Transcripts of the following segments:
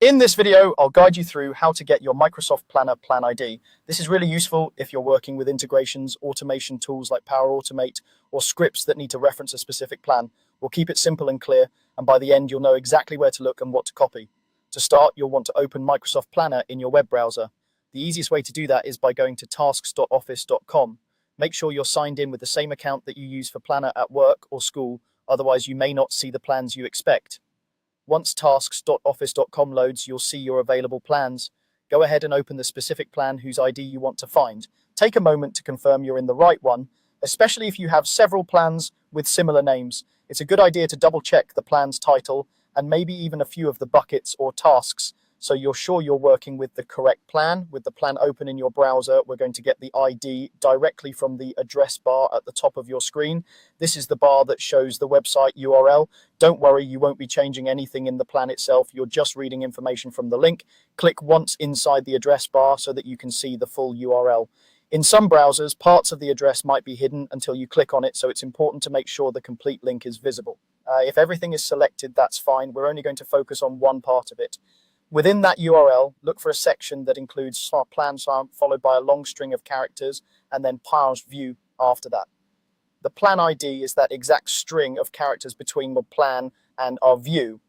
In this video, I'll guide you through how to get your Microsoft Planner Plan ID. This is really useful if you're working with integrations, automation tools like Power Automate, or scripts that need to reference a specific plan. We'll keep it simple and clear, and by the end, you'll know exactly where to look and what to copy. To start, you'll want to open Microsoft Planner in your web browser. The easiest way to do that is by going to tasks.office.com. Make sure you're signed in with the same account that you use for Planner at work or school, otherwise you may not see the plans you expect. Once tasks.office.com loads, you'll see your available plans. Go ahead and open the specific plan whose ID you want to find. Take a moment to confirm you're in the right one, especially if you have several plans with similar names. It's a good idea to double check the plan's title and maybe even a few of the buckets or tasks so you're sure you're working with the correct plan. With the plan open in your browser, we're going to get the ID directly from the address bar at the top of your screen. This is the bar that shows the website URL. Don't worry, you won't be changing anything in the plan itself. You're just reading information from the link. Click once inside the address bar so that you can see the full URL. In some browsers, parts of the address might be hidden until you click on it, so it's important to make sure the complete link is visible. If everything is selected, that's fine. We're only going to focus on one part of it. Within that URL, look for a section that includes plan followed by a long string of characters and then parse view after that. The plan ID is that exact string of characters between the plan and our view.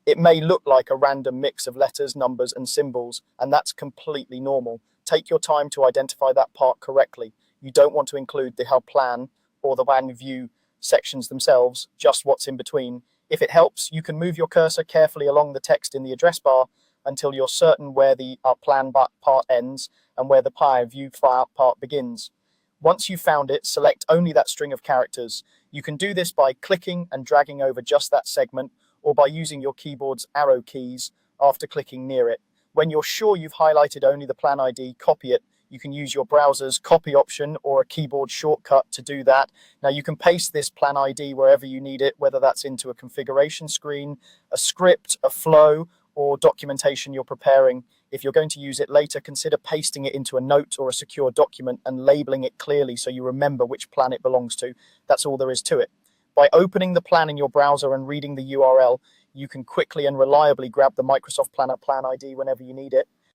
It may look like a random mix of letters, numbers, and symbols, and that's completely normal. Take your time to identify that part correctly. You don't want to include the whole plan or the plan view sections themselves, just what's in between. If it helps, you can move your cursor carefully along the text in the address bar until you're certain where the plan part ends and where the Power View part begins. Once you've found it, select only that string of characters. You can do this by clicking and dragging over just that segment or by using your keyboard's arrow keys after clicking near it. When you're sure you've highlighted only the plan ID, copy it. You can use your browser's copy option or a keyboard shortcut to do that. Now you can paste this plan ID wherever you need it, whether that's into a configuration screen, a script, a flow, or documentation you're preparing. If you're going to use it later, consider pasting it into a note or a secure document and labeling it clearly so you remember which plan it belongs to. That's all there is to it. By opening the plan in your browser and reading the URL, you can quickly and reliably grab the Microsoft Planner Plan ID whenever you need it.